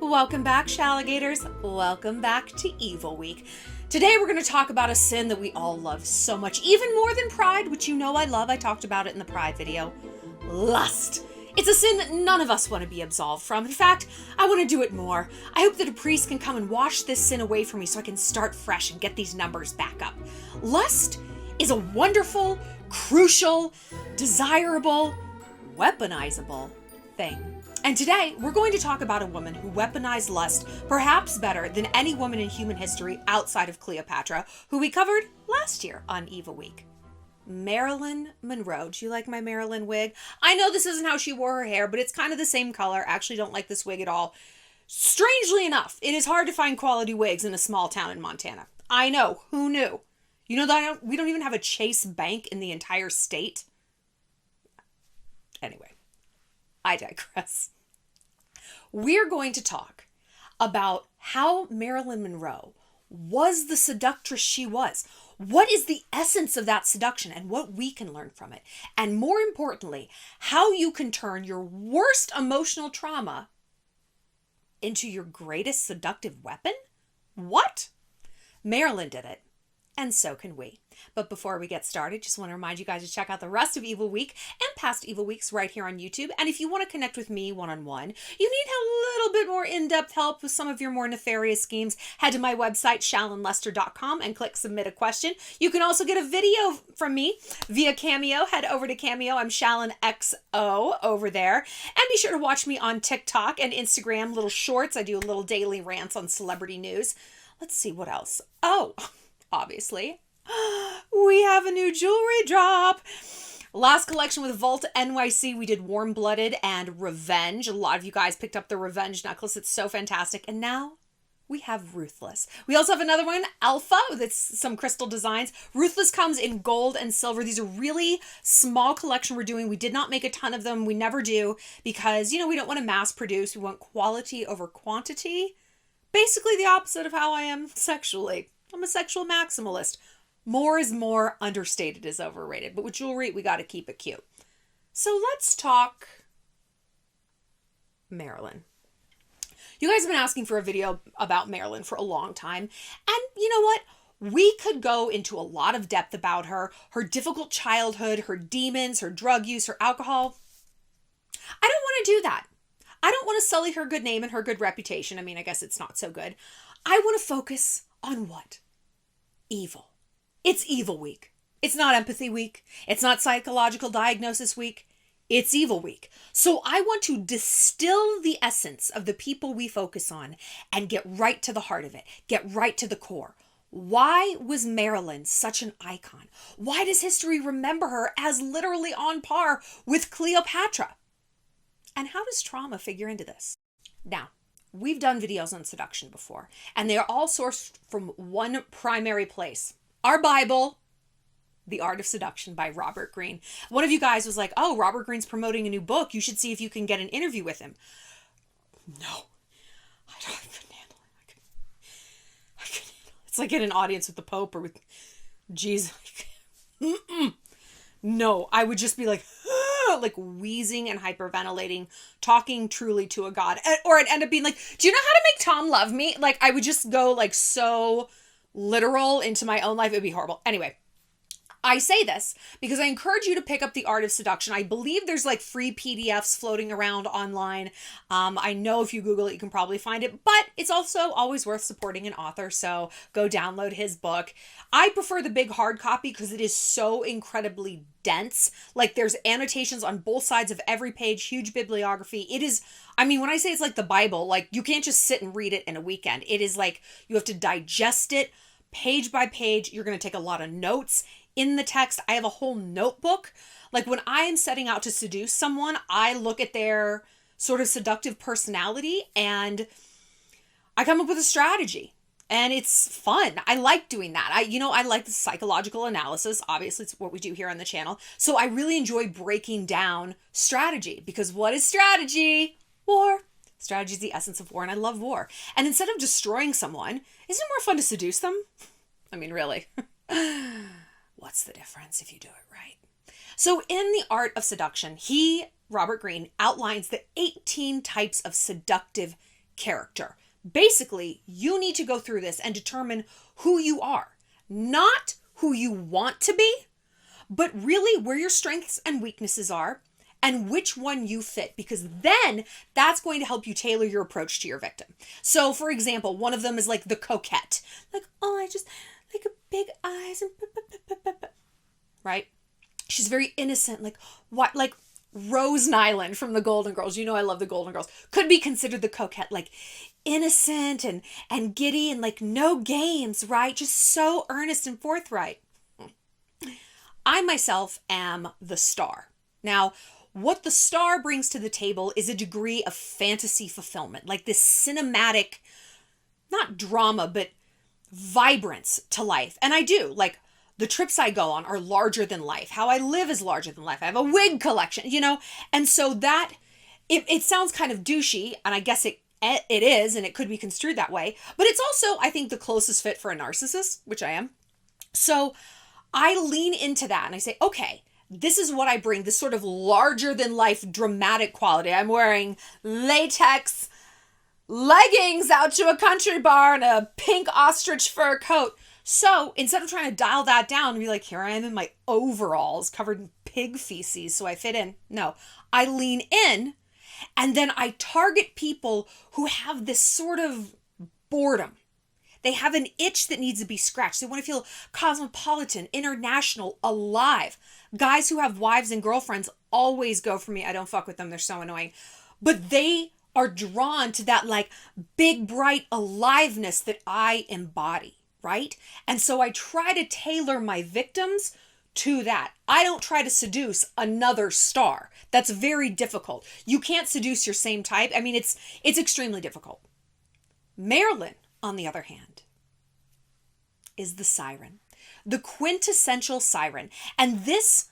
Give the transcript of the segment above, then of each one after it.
Welcome back, Shalligators. Welcome back to Evil Week. Today we're going to talk about a sin that we all love so much, even more than pride, which you know I love. I talked about it in the pride video. Lust. It's a sin that none of us want to be absolved from. In fact, I want to do it more. I hope that a priest can come and wash this sin away from me so I can start fresh and get these numbers back up. Lust is a wonderful, crucial, desirable, weaponizable thing. And today, we're going to talk about a woman who weaponized lust perhaps better than any woman in human history outside of Cleopatra, who we covered last year on Evil Week. Marilyn Monroe. Do you like my Marilyn wig? I know this isn't how she wore her hair, but it's kind of the same color. I actually don't like this wig at all. Strangely enough, it is hard to find quality wigs in a small town in Montana. I know. Who knew? You know that we don't even have a Chase Bank in the entire state? Anyway, I digress. We're going to talk about how Marilyn Monroe was the seductress she was. What is the essence of that seduction and what we can learn from it? And more importantly, how you can turn your worst emotional trauma into your greatest seductive weapon? What? Marilyn did it. And so can we. But before we get started, just want to remind you guys to check out the rest of Evil Week and past Evil Weeks right here on YouTube. And if you want to connect with me one-on-one, you need a little bit more in-depth help with some of your more nefarious schemes, head to my website, shallonlester.com, and click Submit a Question. You can also get a video from me via Cameo. Head over to Cameo. I'm Shallon XO over there. And be sure to watch me on TikTok and Instagram, little shorts. I do a little daily rants on celebrity news. Let's see what else. Oh, obviously, we have a new jewelry drop. Last collection with Vault NYC, we did Warm Blooded and Revenge. A lot of you guys picked up the Revenge necklace. It's so fantastic. And now we have Ruthless. We also have another one, Alpha, with some crystal designs. Ruthless comes in gold and silver. These are really small collection we're doing. We did not make a ton of them. We never do because, we don't want to mass produce. We want quality over quantity. Basically the opposite of how I am sexually. I'm a sexual maximalist. More is more, understated is overrated. But with jewelry, we got to keep it cute. So let's talk Marilyn. You guys have been asking for a video about Marilyn for a long time. And you know what? We could go into a lot of depth about her difficult childhood, her demons, her drug use, her alcohol. I don't want to do that. I don't want to sully her good name and her good reputation. I mean, I guess it's not so good. I want to focus on what? Evil. It's Evil Week. It's not Empathy Week. It's not Psychological Diagnosis Week. It's Evil Week. So I want to distill the essence of the people we focus on and get right to the heart of it. Get right to the core. Why was Marilyn such an icon? Why does history remember her as literally on par with Cleopatra? And how does trauma figure into this? Now, we've done videos on seduction before, and they are all sourced from one primary place. Our Bible, The Art of Seduction by Robert Greene. One of you guys was like, oh, Robert Greene's promoting a new book. You should see if you can get an interview with him. No, I couldn't handle it. I couldn't handle it. It's like in an audience with the Pope or with Jesus. No, I would just be like wheezing and hyperventilating, talking truly to a god. Or I'd end up being like, do you know how to make Tom love me? Like, I would just go so literal into my own life. It would be horrible. Anyway, I say this because I encourage you to pick up The Art of Seduction. I believe there's free PDFs floating around online. I know if you Google it, you can probably find it, but it's also always worth supporting an author. So go download his book. I prefer the big hard copy because it is so incredibly dense. There's annotations on both sides of every page, huge bibliography. It is, when I say it's like the Bible, you can't just sit and read it in a weekend. It is you have to digest it page by page. You're going to take a lot of notes in the text. I have a whole notebook. When I am setting out to seduce someone, I look at their sort of seductive personality and I come up with a strategy. And it's fun. I like doing that. I like the psychological analysis. Obviously, it's what we do here on the channel. So I really enjoy breaking down strategy because what is strategy? War. Strategy is the essence of war, and I love war. And instead of destroying someone, isn't it more fun to seduce them? Really. What's the difference if you do it right? So in The Art of Seduction, Robert Greene, outlines the 18 types of seductive character. Basically, you need to go through this and determine who you are, not who you want to be, but really where your strengths and weaknesses are and which one you fit, because then that's going to help you tailor your approach to your victim. So for example, one of them is like the coquette. Like, oh, I just like a big eyes and right? She's very innocent, like what, like Rose Nyland from the Golden Girls. You know I love the Golden Girls. Could be considered the coquette, like innocent and giddy and like no games, right? Just so earnest and forthright. I myself am the star. Now, what the star brings to the table is a degree of fantasy fulfillment, like this cinematic, not drama, but vibrance to life. And I do, like, the trips I go on are larger than life. How I live is larger than life. I have a wig collection, you know? And so that, it sounds kind of douchey, and I guess it is, and it could be construed that way. But it's also, I think, the closest fit for a narcissist, which I am. So I lean into that and I say, okay, this is what I bring, this sort of larger than life dramatic quality. I'm wearing latex leggings out to a country bar and a pink ostrich fur coat. So instead of trying to dial that down and be like, here I am in my overalls covered in pig feces so I fit in. No, I lean in and then I target people who have this sort of boredom. They have an itch that needs to be scratched. They want to feel cosmopolitan, international, alive. Guys who have wives and girlfriends always go for me. I don't fuck with them. They're so annoying. But they are drawn to that like big, bright aliveness that I embody, right? And so I try to tailor my victims to that. I don't try to seduce another star. That's very difficult. You can't seduce your same type. I mean, it's extremely difficult. Marilyn, on the other hand, is the siren, the quintessential siren. And this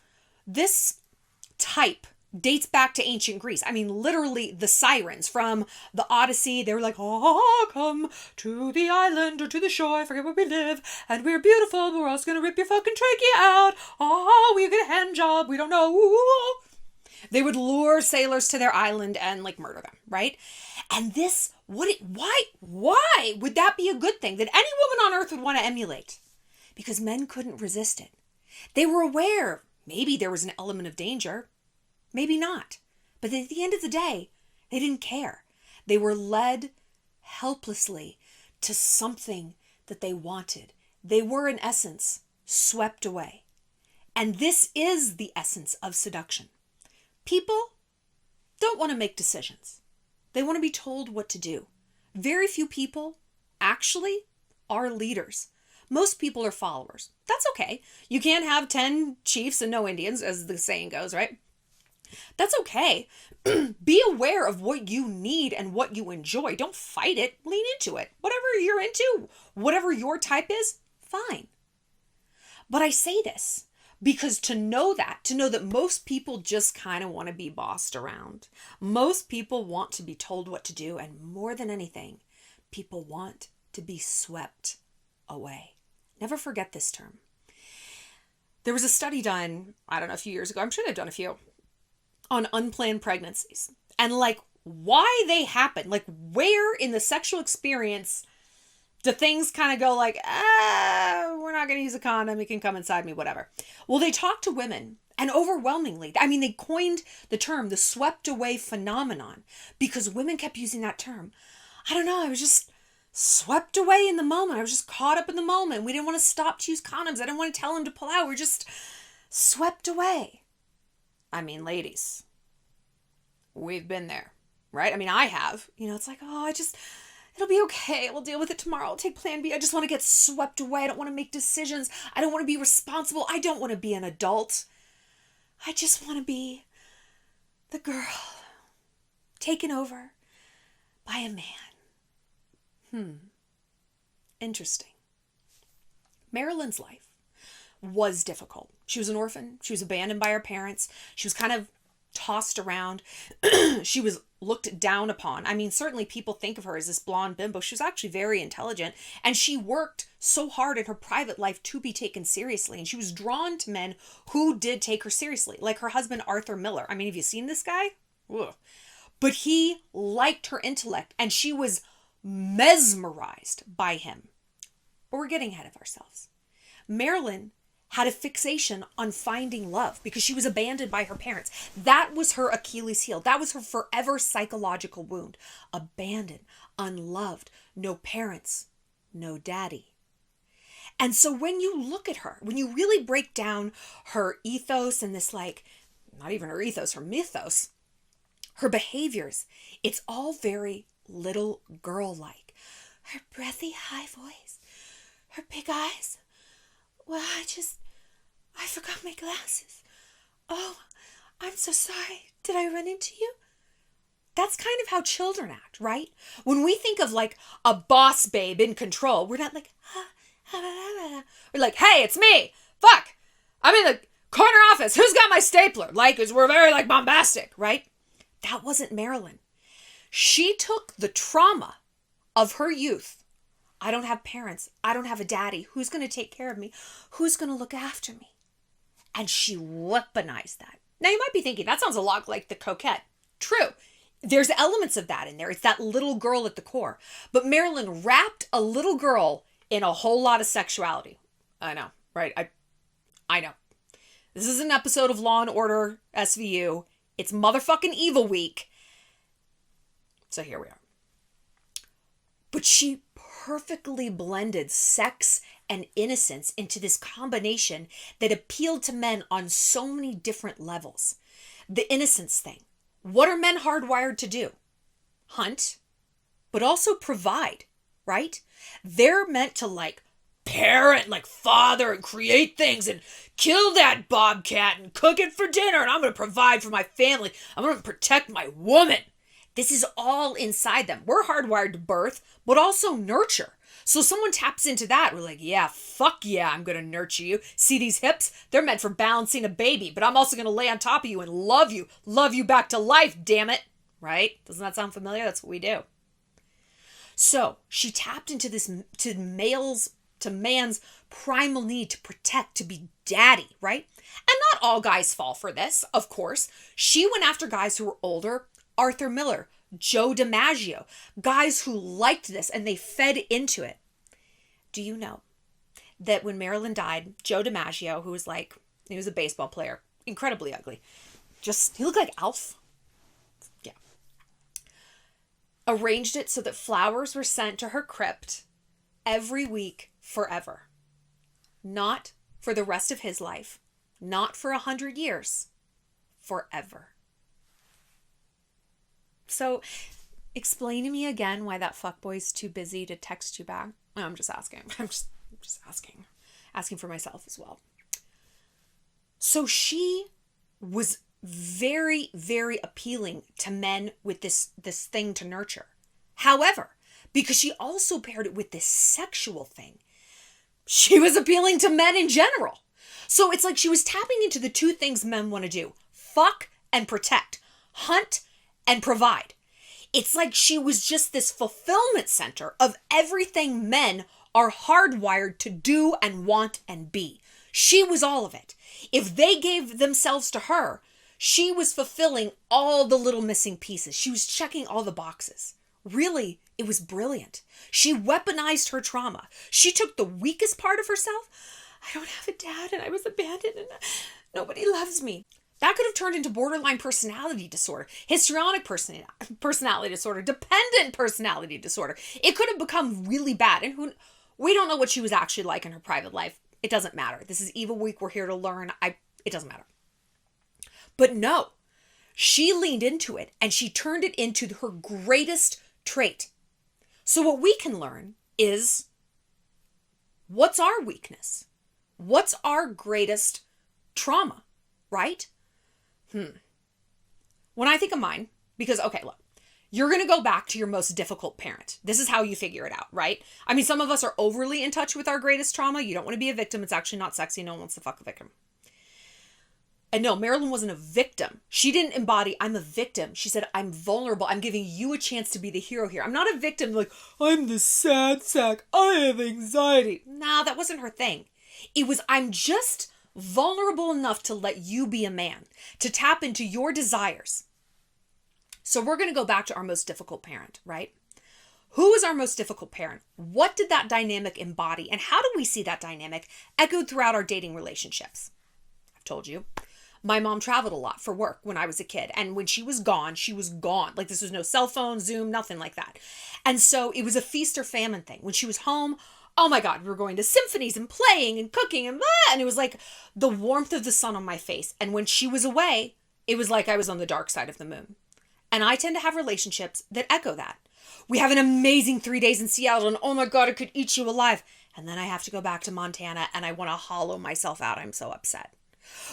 type dates back to ancient Greece. I mean, literally the sirens from the Odyssey, they were like, oh, come to the island or to the shore, I forget where we live, and we're beautiful, but we're also going to rip your fucking trachea out. Oh, we get a hand job, we don't know. Ooh. They would lure sailors to their island and like murder them, right? And this, why would that be a good thing that any woman on earth would want to emulate? Because men couldn't resist it. They were aware maybe there was an element of danger, maybe not. But at the end of the day, they didn't care. They were led helplessly to something that they wanted. They were, in essence, swept away. And this is the essence of seduction. People don't want to make decisions. They want to be told what to do. Very few people actually are leaders. Most people are followers. That's okay. You can't have 10 chiefs and no Indians, as the saying goes, right? That's okay. Be aware of what you need and what you enjoy. Don't fight it. Lean into it. Whatever you're into, whatever your type is, fine. But I say this because to know that most people just kind of want to be bossed around. Most people want to be told what to do. And more than anything, people want to be swept away. Never forget this term. There was a study done, I don't know, a few years ago. I'm sure they've done a few on unplanned pregnancies and like why they happen. Like where in the sexual experience do things kind of go like, we're not going to use a condom. It can come inside me, whatever. Well, they talked to women and overwhelmingly, I mean, they coined the term, the swept away phenomenon, because women kept using that term. I don't know. I was just swept away in the moment. I was just caught up in the moment. We didn't want to stop to use condoms. I didn't want to tell them to pull out. We're just swept away. I mean, ladies, we've been there, right? I mean, I have. You know, it's like, it'll be okay. We'll deal with it tomorrow. I'll take plan B. I just want to get swept away. I don't want to make decisions. I don't want to be responsible. I don't want to be an adult. I just want to be the girl taken over by a man. Interesting. Marilyn's life was difficult. She was an orphan. She was abandoned by her parents. She was kind of tossed around. She was looked down upon. I mean, certainly people think of her as this blonde bimbo. She was actually very intelligent, and she worked so hard in her private life to be taken seriously. And she was drawn to men who did take her seriously, like her husband, Arthur Miller. I mean, have you seen this guy? Ugh. but he liked her intellect and she was mesmerized by him. But we're getting ahead of ourselves. Marilyn had a fixation on finding love because she was abandoned by her parents. That was her Achilles heel. That was her forever psychological wound. Abandoned, unloved, no parents, no daddy. And so when you look at her, when you really break down her ethos and this, like, not even her ethos, her mythos, her behaviors, it's all very little girl-like. Her breathy high voice, her big eyes. Well, I forgot my glasses. Oh, I'm so sorry. Did I run into you? That's kind of how children act, right? When we think of like a boss babe in control, we're not like, we're like, hey, it's me. Fuck. I'm in the corner office. Who's got my stapler? Like, we're very like bombastic, right? That wasn't Marilyn. She took the trauma of her youth. I don't have parents. I don't have a daddy. Who's going to take care of me? Who's going to look after me? And she weaponized that. Now you might be thinking, that sounds a lot like the coquette. True. There's elements of that in there. It's that little girl at the core. But Marilyn wrapped a little girl in a whole lot of sexuality. I know, right? I know. This is an episode of Law and Order SVU. It's motherfucking Evil Week. So here we are. But she perfectly blended sex and innocence into this combination that appealed to men on so many different levels. The innocence thing. What are men hardwired to do? Hunt, but also provide, right? They're meant to like parent, like father and create things and kill that bobcat and cook it for dinner. And I'm going to provide for my family. I'm going to protect my woman. This is all inside them. We're hardwired to birth, but also nurture. So someone taps into that. We're like, yeah, fuck yeah, I'm going to nurture you. See these hips? They're meant for balancing a baby, but I'm also going to lay on top of you and love you back to life, damn it. Right? Doesn't that sound familiar? That's what we do. So she tapped into this, to man's primal need to protect, to be daddy, right? And not all guys fall for this, of course. She went after guys who were older, Arthur Miller, Joe DiMaggio, guys who liked this and they fed into it. Do you know that when Marilyn died, Joe DiMaggio, who was like, he was a baseball player, incredibly ugly, he looked like Alf. Yeah. Arranged it so that flowers were sent to her crypt every week forever. Not for the rest of his life, not for 100 years, forever. So, explain to me again why that fuckboy's too busy to text you back. I'm just asking. I'm just asking for myself as well. So she was very, very appealing to men with this thing to nurture. However, because she also paired it with this sexual thing, she was appealing to men in general. So it's like she was tapping into the two things men want to do: fuck and protect, hunt and provide. It's like she was just this fulfillment center of everything men are hardwired to do and want and be. She was all of it. If they gave themselves to her, she was fulfilling all the little missing pieces. She was checking all the boxes. Really, it was brilliant. She weaponized her trauma. She took the weakest part of herself. I don't have a dad and I was abandoned and nobody loves me. That could have turned into borderline personality disorder, histrionic personality disorder, dependent personality disorder. It could have become really bad. And we don't know what she was actually like in her private life. It doesn't matter. This is Evil Week. We're here to learn. It doesn't matter. But no, she leaned into it and she turned it into her greatest trait. So what we can learn is, what's our weakness? What's our greatest trauma, right? When I think of mine, because, okay, look, you're going to go back to your most difficult parent. This is how you figure it out, right? I mean, some of us are overly in touch with our greatest trauma. You don't want to be a victim. It's actually not sexy. No one wants to fuck a victim. And no, Marilyn wasn't a victim. She didn't embody, I'm a victim. She said, I'm vulnerable. I'm giving you a chance to be the hero here. I'm not a victim like, I'm the sad sack. I have anxiety. Nah, that wasn't her thing. It was, I'm just vulnerable enough to let you be a man, to tap into your desires. So we're going to go back to our most difficult parent, right? Who is our most difficult parent? What did that dynamic embody? And how do we see that dynamic echoed throughout our dating relationships? I've told you. My mom traveled a lot for work when I was a kid. And when she was gone, she was gone. Like this was no cell phone, Zoom, nothing like that. And so it was a feast or famine thing. When she was home, oh my God, we were going to symphonies and playing and cooking and blah. And it was like the warmth of the sun on my face. And when she was away, it was like I was on the dark side of the moon. And I tend to have relationships that echo that. We have an amazing 3 days in Seattle and oh my God, it could eat you alive. And then I have to go back to Montana and I want to hollow myself out. I'm so upset.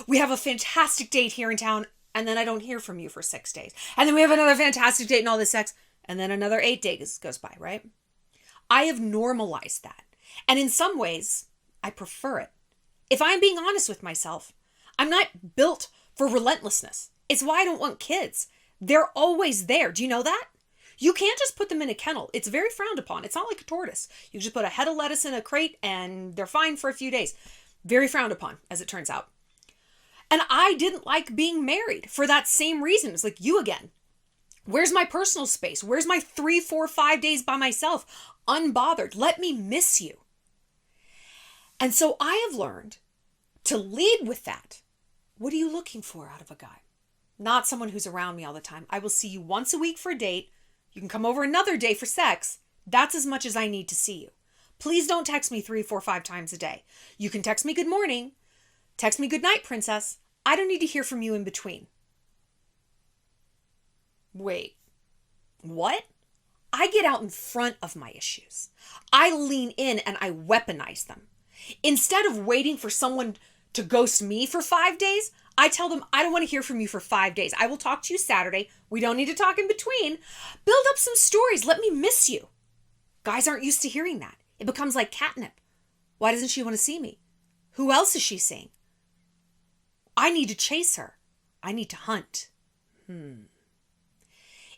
We have a fantastic date here in town and then I don't hear from you for 6 days. And then we have another fantastic date and all this sex and then another 8 days goes by, right? I have normalized that. And in some ways, I prefer it. If I'm being honest with myself, I'm not built for relentlessness. It's why I don't want kids. They're always there. Do you know that? You can't just put them in a kennel. It's very frowned upon. It's not like a tortoise. You just put a head of lettuce in a crate and they're fine for a few days. Very frowned upon, as it turns out. And I didn't like being married for that same reason. It's like you again. Where's my personal space? Where's my 3, 4, 5 days by myself? Unbothered. Let me miss you. And so I have learned to lead with that. What are you looking for out of a guy? Not someone who's around me all the time. I will see you once a week for a date. You can come over another day for sex. That's as much as I need to see you. Please don't text me 3, 4, 5 times a day. You can text me good morning. Text me good night, princess. I don't need to hear from you in between. Wait, what? I get out in front of my issues. I lean in and I weaponize them. Instead of waiting for someone to ghost me for 5 days, I tell them, I don't want to hear from you for 5 days. I will talk to you Saturday. We don't need to talk in between. Build up some stories. Let me miss you. Guys aren't used to hearing that. It becomes like catnip. Why doesn't she want to see me? Who else is she seeing? I need to chase her. I need to hunt.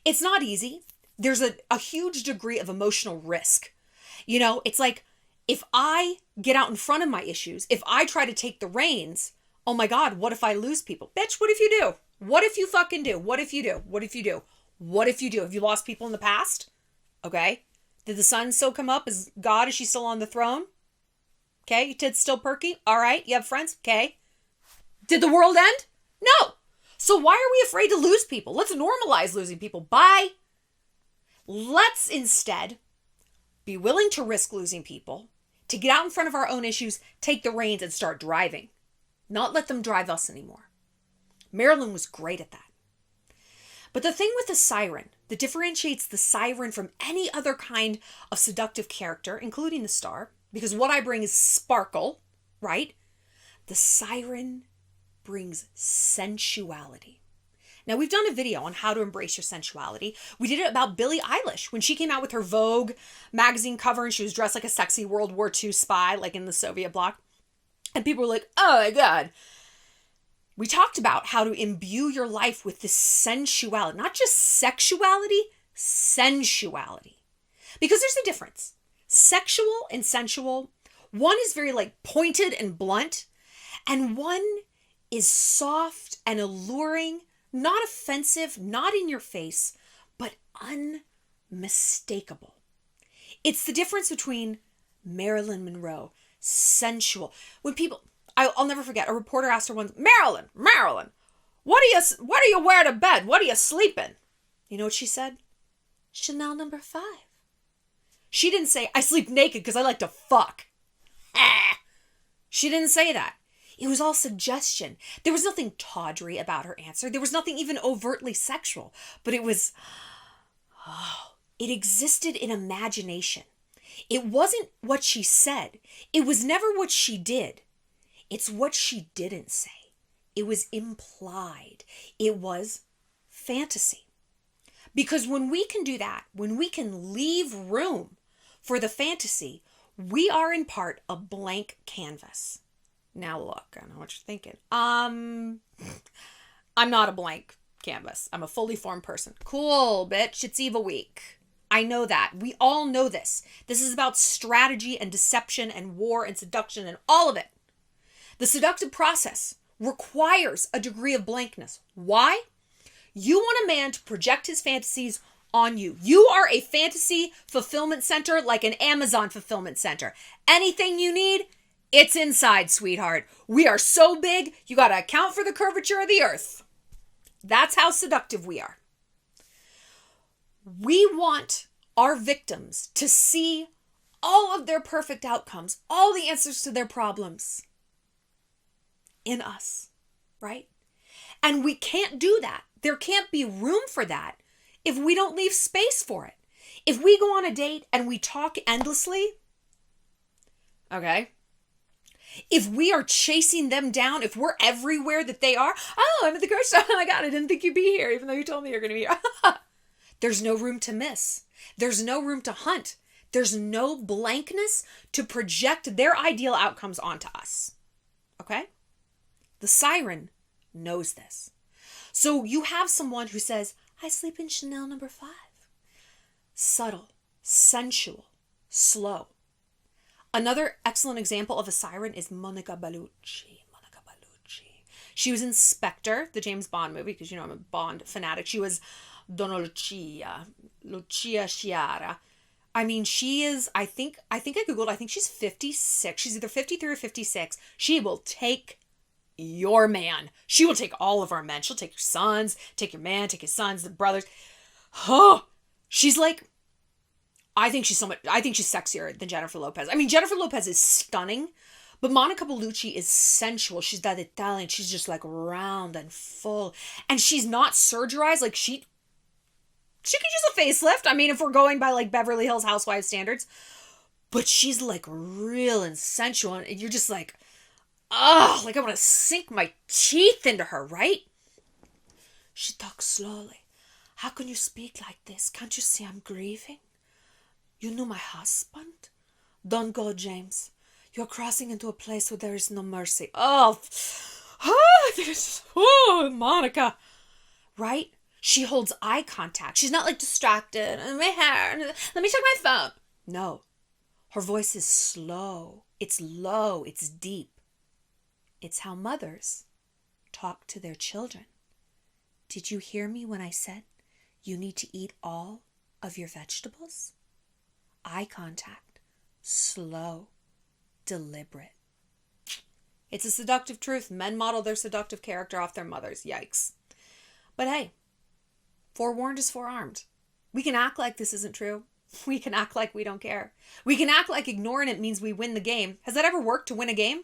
It's not easy. There's a huge degree of emotional risk. You know, it's like if I get out in front of my issues, if I try to take the reins, oh my God, what if I lose people? Bitch, what if you do? What if you fucking do? What if you do? What if you do? What if you do? Have you lost people in the past? Okay. Did the sun still come up? Is God, is she still on the throne? Okay. Your tits still perky? All right. You have friends? Okay. Did the world end? No. So why are we afraid to lose people? Let's normalize losing people. Bye. Let's instead be willing to risk losing people, to get out in front of our own issues, take the reins and start driving. Not let them drive us anymore. Marilyn was great at that. But the thing with the siren that differentiates the siren from any other kind of seductive character, including the star, because what I bring is sparkle, right? The siren brings sensuality. Now, we've done a video on how to embrace your sensuality. We did it about Billie Eilish when she came out with her Vogue magazine cover and she was dressed like a sexy World War II spy, like in the Soviet bloc. And people were like, oh my God. We talked about how to imbue your life with this sensuality, not just sexuality, sensuality. Because there's a difference. Sexual and sensual, one is very like pointed and blunt, and one is soft and alluring, not offensive, not in your face, but unmistakable. It's the difference between Marilyn Monroe, sensual. When people, I'll never forget, a reporter asked her once, Marilyn, what do you wear to bed? What are you sleeping? You know what she said? Chanel number 5. She didn't say, I sleep naked because I like to fuck. She didn't say that. It was all suggestion. There was nothing tawdry about her answer. There was nothing even overtly sexual, but it was, it existed in imagination. It wasn't what she said. It was never what she did. It's what she didn't say. It was implied. It was fantasy. Because when we can do that, when we can leave room for the fantasy, we are in part a blank canvas. Now look, I know what you're thinking. I'm not a blank canvas. I'm a fully formed person. Cool, bitch. It's Eva week. I know that. We all know this. This is about strategy and deception and war and seduction and all of it. The seductive process requires a degree of blankness. Why? You want a man to project his fantasies on you. You are a fantasy fulfillment center, like an Amazon fulfillment center. Anything you need, it's inside, sweetheart. We are so big, you got to account for the curvature of the earth. That's how seductive we are. We want our victims to see all of their perfect outcomes, all the answers to their problems in us, right? And we can't do that. There can't be room for that if we don't leave space for it. If we go on a date and we talk endlessly, okay? If we are chasing them down, if we're everywhere that they are, oh, I'm at the grocery store, oh my God, I didn't think you'd be here, even though you told me you're going to be here. There's no room to miss. There's no room to hunt. There's no blankness to project their ideal outcomes onto us. Okay? The siren knows this. So you have someone who says, I sleep in Chanel number 5. Subtle, sensual, slow. Another excellent example of a siren is Monica Bellucci. Monica Bellucci. She was in Spectre, the James Bond movie, because you know I'm a Bond fanatic. She was Donna Lucia Chiara. I mean, she is, I think I Googled, I think she's 56. She's either 53 or 56. She will take your man. She will take all of our men. She'll take your sons, take your man, take his sons, the brothers. Oh, she's like, I think she's sexier than Jennifer Lopez. I mean, Jennifer Lopez is stunning, but Monica Bellucci is sensual. She's that Italian. She's just like round and full. And she's not surgerized. Like she could use a facelift. I mean, if we're going by like Beverly Hills Housewives standards. But she's like real and sensual. And you're just like, oh, like I want to sink my teeth into her, right? She talks slowly. How can you speak like this? Can't you see I'm grieving? You knew my husband? Don't go, James. You're crossing into a place where there is no mercy. Oh, Monica. Right? She holds eye contact. She's not like distracted. My hair. Let me check my phone. No. Her voice is slow. It's low. It's deep. It's how mothers talk to their children. Did you hear me when I said you need to eat all of your vegetables? Eye contact. Slow. Deliberate. It's a seductive truth. Men model their seductive character off their mothers. Yikes. But hey, forewarned is forearmed. We can act like this isn't true. We can act like we don't care. We can act like ignoring it means we win the game. Has that ever worked to win a game?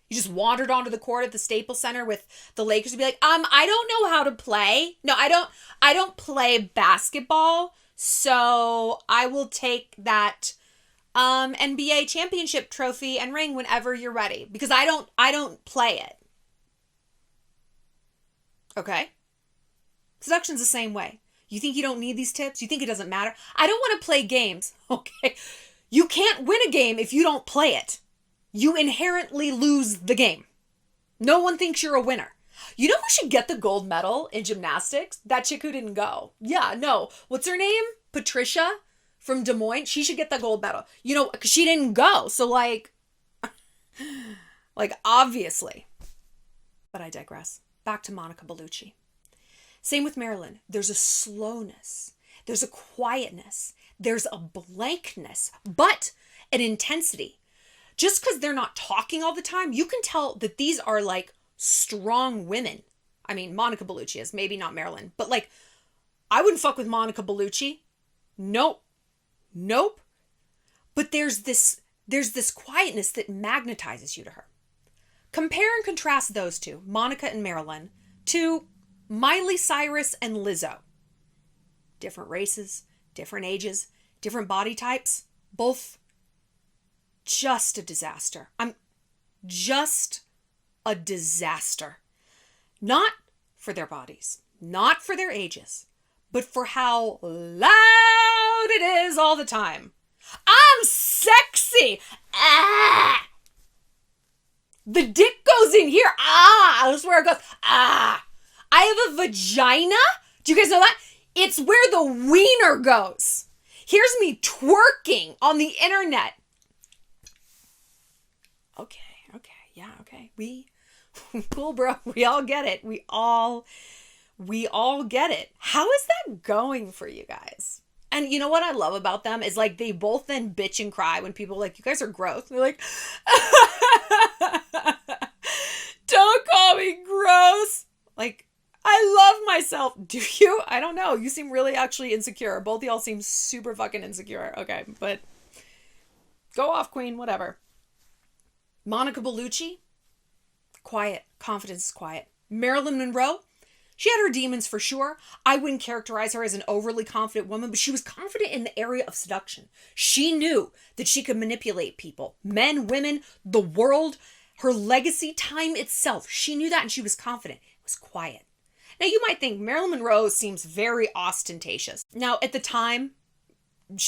You just wandered onto the court at the Staples Center with the Lakers and be like, I don't know how to play. No, I don't play basketball. So I will take that NBA championship trophy and ring whenever you're ready because I don't play it. Okay? Seduction's the same way. You think you don't need these tips? You think it doesn't matter? I don't want to play games. Okay? You can't win a game if you don't play it. You inherently lose the game. No one thinks you're a winner. You know who should get the gold medal in gymnastics? That chick who didn't go. Yeah, no. What's her name? Patricia from Des Moines. She should get the gold medal. You know, because she didn't go. So like obviously. But I digress. Back to Monica Bellucci. Same with Marilyn. There's a slowness. There's a quietness. There's a blankness, but an intensity. Just because they're not talking all the time, you can tell that these are like strong women. I mean, Monica Bellucci is, maybe not Marilyn, but like, I wouldn't fuck with Monica Bellucci. Nope. But there's this quietness that magnetizes you to her. Compare and contrast those two, Monica and Marilyn, to Miley Cyrus and Lizzo. Different races, different ages, different body types, both just a disaster. Just a disaster. Not for their bodies, not for their ages, but for how loud it is all the time. I'm sexy. Ah! The dick goes in here. Ah! That's where it goes. Ah! I have a vagina. Do you guys know that? It's where the wiener goes. Here's me twerking on the internet. Okay. We cool, bro. We all get it. We all We all get it. How is that going for you guys? And you know what I love about them is like they both then bitch and cry when people are like, you guys are gross. They're like, don't call me gross. Like, I love myself. Do you? I don't know. You seem really actually insecure. Both of y'all seem super fucking insecure. Okay, but go off, queen, whatever. Monica Bellucci, quiet. Confidence is quiet. Marilyn Monroe, she had her demons for sure. I wouldn't characterize her as an overly confident woman, but she was confident in the area of seduction. She knew that she could manipulate people, men, women, the world, her legacy, time itself. She knew that and she was confident. It was quiet. Now you might think Marilyn Monroe seems very ostentatious. Now at the time,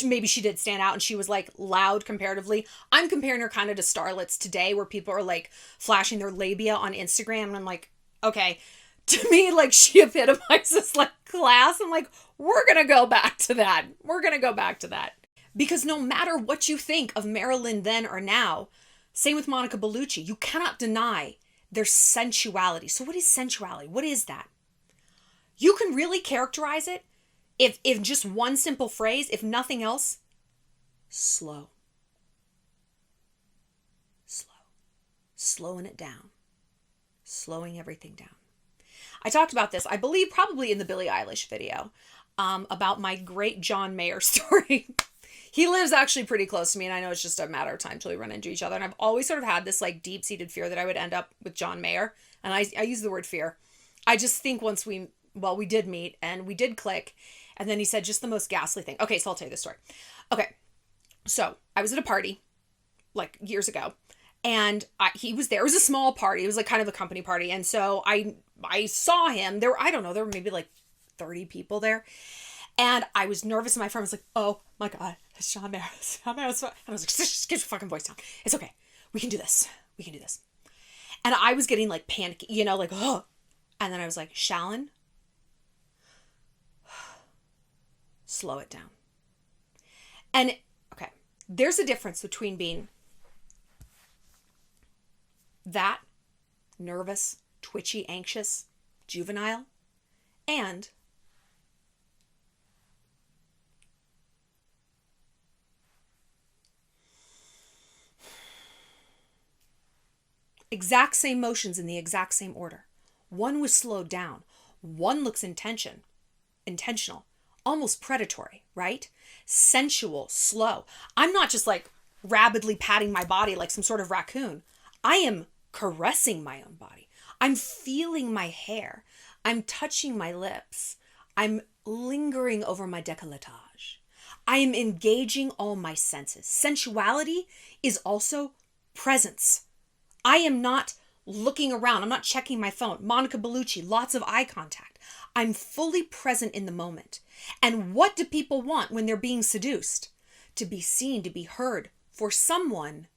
maybe she did stand out and she was like loud comparatively. I'm comparing her kind of to starlets today where people are like flashing their labia on Instagram and I'm like, okay. To me, like, she epitomizes, like, class. I'm like, we're going to go back to that. We're going to go back to that. Because no matter what you think of Marilyn then or now, same with Monica Bellucci, you cannot deny their sensuality. So what is sensuality? What is that? You can really characterize it if just one simple phrase, if nothing else, slow. Slow. Slowing it down. Slowing everything down. I talked about this, I believe, probably in the Billie Eilish video, about my great John Mayer story. He lives actually pretty close to me, and I know it's just a matter of time till we run into each other. And I've always sort of had this like deep-seated fear that I would end up with John Mayer. And I use the word fear. I just think once we did meet and we did click, and then he said just the most ghastly thing. Okay, so I'll tell you this story. Okay, so I was at a party like years ago, and he was there. It was a small party. It was like kind of a company party. And so I saw him. There were maybe like 30 people there. And I was nervous. And my friend was like, oh my God, it's Shawn Mendes. And I was like, just get your fucking voice down. It's okay. We can do this. We can do this. And I was getting like panicky, like, oh. And then I was like, Shallon, slow it down. And okay, there's a difference between being that nervous, twitchy, anxious, juvenile, and exact same motions in the exact same order. One was slowed down. One looks intentional, almost predatory, right? Sensual, slow. I'm not just like rabidly patting my body like some sort of raccoon. I am caressing my own body. I'm feeling my hair. I'm touching my lips. I'm lingering over my décolletage. I am engaging all my senses. Sensuality is also presence. I am not looking around. I'm not checking my phone. Monica Bellucci, lots of eye contact. I'm fully present in the moment. And what do people want when they're being seduced? To be seen, to be heard, for someone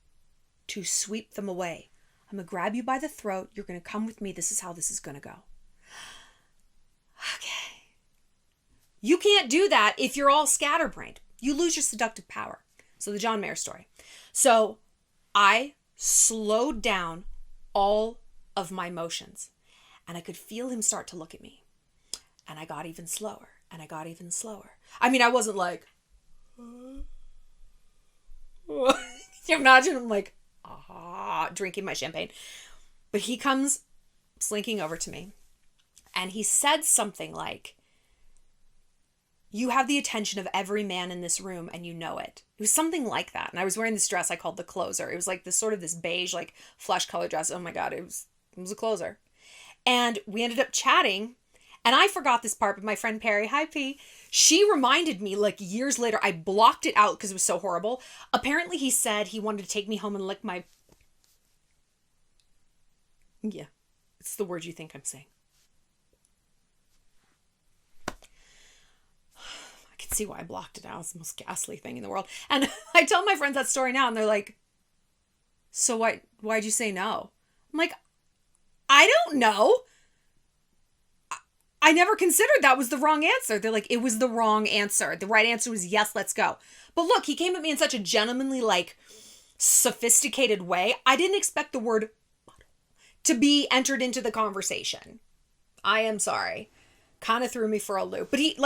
to sweep them away. I'm going to grab you by the throat. You're going to come with me. This is how this is going to go. Okay. You can't do that if you're all scatterbrained. You lose your seductive power. So the John Mayer story. So I slowed down all of my motions and I could feel him start to look at me. And I got even slower and I got even slower. I mean, I wasn't like, can you imagine? I'm like, drinking my champagne. But he comes slinking over to me and he said something like, you have the attention of every man in this room and you know it. It was something like that. And I was wearing this dress I called the closer. It was like this sort of this beige, like flesh color dress. Oh my God, it was a closer. And we ended up chatting. And I forgot this part, but my friend Perry, hi P, she reminded me like years later. I blocked it out because it was so horrible. Apparently he said he wanted to take me home and lick my... Yeah, it's the word you think I'm saying. I can see why I blocked it out. It's the most ghastly thing in the world. And I tell my friends that story now and they're like, so why'd you say no? I'm like, I don't know. I never considered that was the wrong answer. They're like, it was the wrong answer. The right answer was yes, let's go. But look, he came at me in such a gentlemanly, like, sophisticated way. I didn't expect the word to be entered into the conversation. I am sorry. kind of threw me for a loop. But he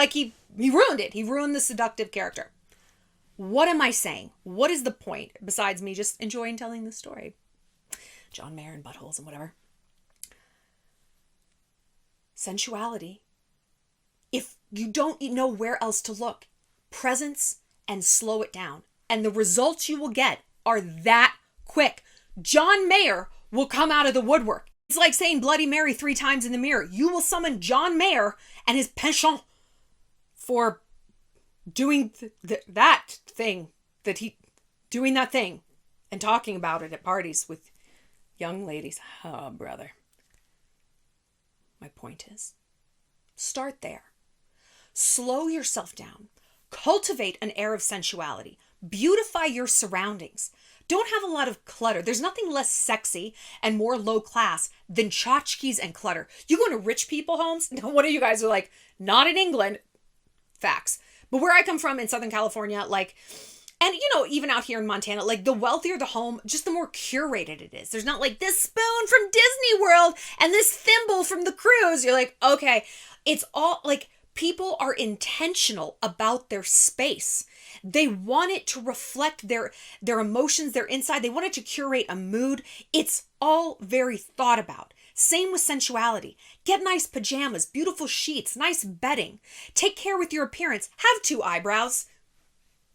ruined it. He ruined the seductive character. What am I saying? What is the point besides me just enjoying telling the story? John Mayer and buttholes and whatever. Sensuality. If you don't know where else to look, presence and slow it down. And the results you will get are that quick. John Mayer will come out of the woodwork. It's like saying Bloody Mary 3 times in the mirror. You will summon John Mayer and his penchant for doing that thing and talking about it at parties with young ladies. Oh, brother. My point is, start there. Slow yourself down. Cultivate an air of sensuality. Beautify your surroundings. Don't have a lot of clutter. There's nothing less sexy and more low class than tchotchkes and clutter. You go to rich people homes? Now, one of you guys are like, not in England. Facts. But where I come from in Southern California, like, and even out here in Montana, like the wealthier the home, just the more curated it is. There's not like this spoon from Disney World and this thimble from the cruise. You're like, okay, it's all like people are intentional about their space. They want it to reflect their emotions, their inside. They want it to curate a mood. It's all very thought about. Same with sensuality. Get nice pajamas, beautiful sheets, nice bedding. Take care with your appearance. Have 2 eyebrows.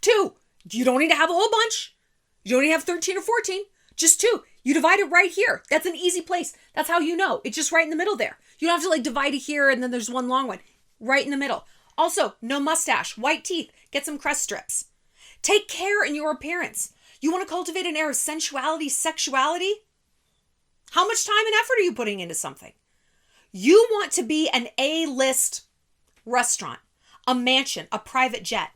2. You don't need to have a whole bunch. You don't need to have 13 or 14. Just 2. You divide it right here. That's an easy place. That's how you know. It's just right in the middle there. You don't have to like divide it here and then there's one long one. Right in the middle. Also, no mustache, white teeth. Get some crest strips. Take care in your appearance. You want to cultivate an air of sensuality, sexuality? How much time and effort are you putting into something? You want to be an A-list restaurant, a mansion, a private jet.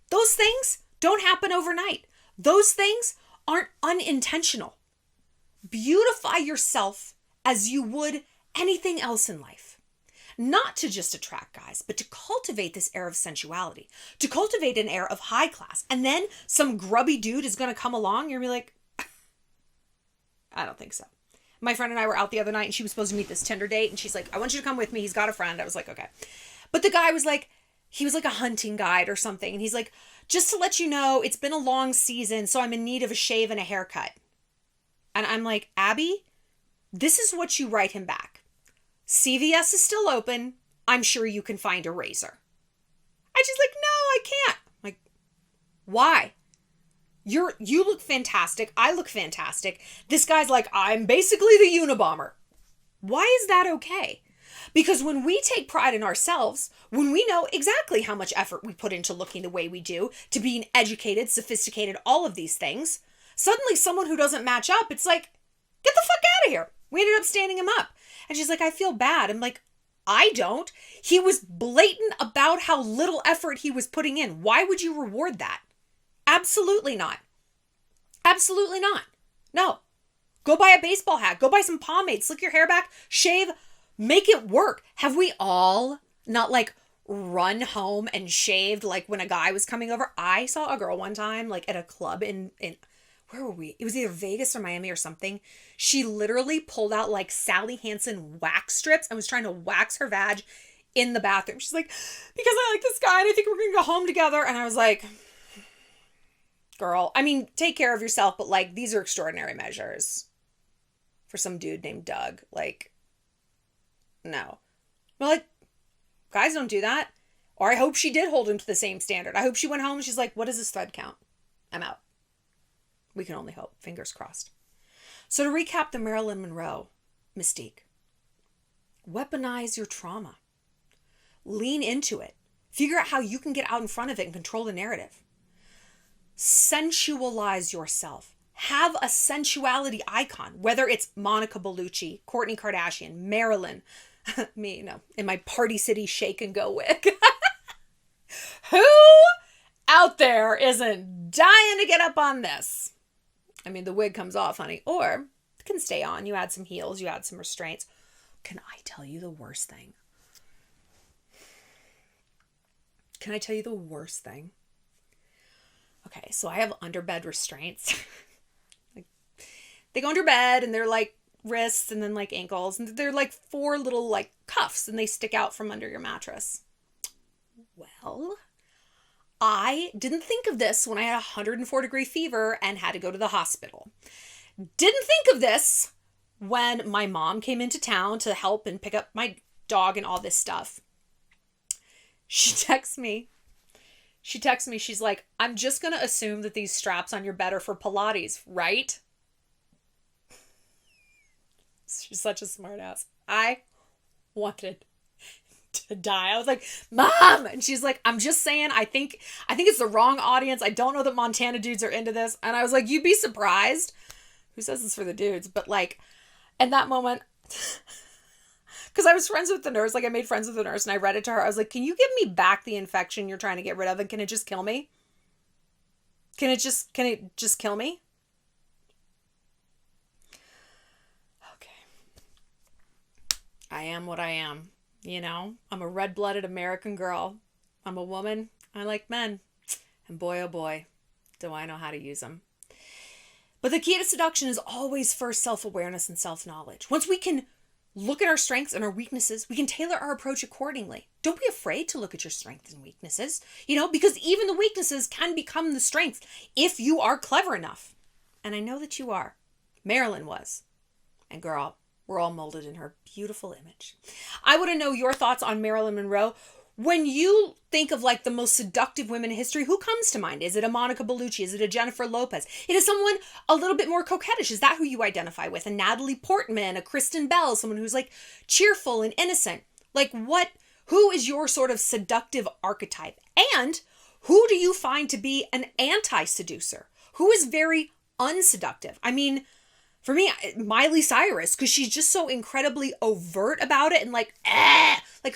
Those things don't happen overnight. Those things aren't unintentional. Beautify yourself as you would anything else in life. Not to just attract guys, but to cultivate this air of sensuality, to cultivate an air of high class. And then some grubby dude is going to come along. You're going to be like, I don't think so. My friend and I were out the other night and she was supposed to meet this Tinder date. And she's like, I want you to come with me. He's got a friend. I was like, okay. But the guy was like, he was like a hunting guide or something. And he's like, just to let you know, it's been a long season, so I'm in need of a shave and a haircut. And I'm like, Abby, this is what you write him back. CVS is still open. I'm sure you can find a razor. And she's like, no, I can't. I'm like, why? You look fantastic. I look fantastic. This guy's like, I'm basically the unabomber. Why is that okay? Because when we take pride in ourselves, when we know exactly how much effort we put into looking the way we do, to being educated, sophisticated, all of these things, suddenly someone who doesn't match up, it's like, get the fuck out of here. We ended up standing him up. And she's like, I feel bad. I'm like, I don't. He was blatant about how little effort he was putting in. Why would you reward that? Absolutely not. Absolutely not. No. Go buy a baseball hat. Go buy some pomade. Slick your hair back. Shave. Make it work. Have we all not like run home and shaved like when a guy was coming over? I saw a girl one time like at a club in where were we? It was either Vegas or Miami or something. She literally pulled out like Sally Hansen wax strips and was trying to wax her vag in the bathroom. She's like, because I like this guy and I think we're going to go home together. And I was like, girl, I mean, take care of yourself, but like, these are extraordinary measures for some dude named Doug. Like, no. Well, like, guys don't do that. Or I hope she did hold him to the same standard. I hope she went home and she's like, what does this thread count? I'm out. We can only hope. Fingers crossed. So to recap the Marilyn Monroe mystique, weaponize your trauma. Lean into it. Figure out how you can get out in front of it and control the narrative. Sensualize yourself. Have a sensuality icon, whether it's Monica Bellucci, Kourtney Kardashian, Marilyn, me, in my Party City shake and go wig. Who out there isn't dying to get up on this? I mean, the wig comes off, honey, or it can stay on. You add some heels, you add some restraints. Can I tell you the worst thing? Can I tell you the worst thing? Okay, so I have underbed restraints. Like, they go under bed and they're like wrists and then like ankles. And they're like 4 little like cuffs and they stick out from under your mattress. Well, I didn't think of this when I had a 104-degree fever and had to go to the hospital. Didn't think of this when my mom came into town to help and pick up my dog and all this stuff. She texts me. She's like, I'm just going to assume that these straps on your bed are for Pilates, right? She's such a smart ass. I wanted to die. I was like, Mom! And she's like, I'm just saying, I think it's the wrong audience. I don't know that Montana dudes are into this. And I was like, you'd be surprised. Who says it's for the dudes? But like, in that moment, because I was friends with the nurse, like I made friends with the nurse and I read it to her. I was like, can you give me back the infection you're trying to get rid of? And can it just kill me? Can it just kill me? Okay. I am what I am. You know, I'm a red-blooded American girl. I'm a woman. I like men. And boy, oh boy, do I know how to use them. But the key to seduction is always first self-awareness and self-knowledge. Once we can look at our strengths and our weaknesses, we can tailor our approach accordingly. Don't be afraid to look at your strengths and weaknesses, you know, because even the weaknesses can become the strengths if you are clever enough. And I know that you are. Marilyn was. And girl, we're all molded in her beautiful image. I want to know your thoughts on Marilyn Monroe. When you think of like the most seductive women in history, who comes to mind? Is it a Monica Bellucci? Is it a Jennifer Lopez? It is someone a little bit more coquettish. Is that who you identify with? A Natalie Portman, a Kristen Bell, someone who's like cheerful and innocent. Like who is your sort of seductive archetype? And who do you find to be an anti-seducer? Who is very unseductive? I mean, for me, Miley Cyrus, because she's just so incredibly overt about it and like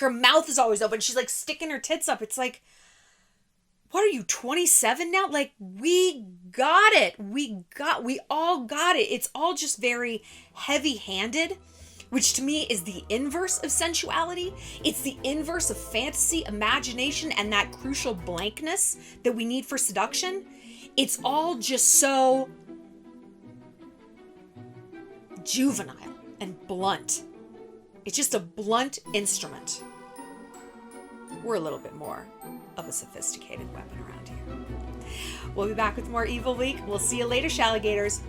her mouth is always open. She's like sticking her tits up. It's like, what are you, 27 now? Like, we got it. We all got it. It's all just very heavy-handed, which to me is the inverse of sensuality. It's the inverse of fantasy, imagination, and that crucial blankness that we need for seduction. It's all just so juvenile and blunt. It's just a blunt instrument. We're a little bit more of a sophisticated weapon around here. We'll be back with more Evil Week. We'll see you later, Shalligators.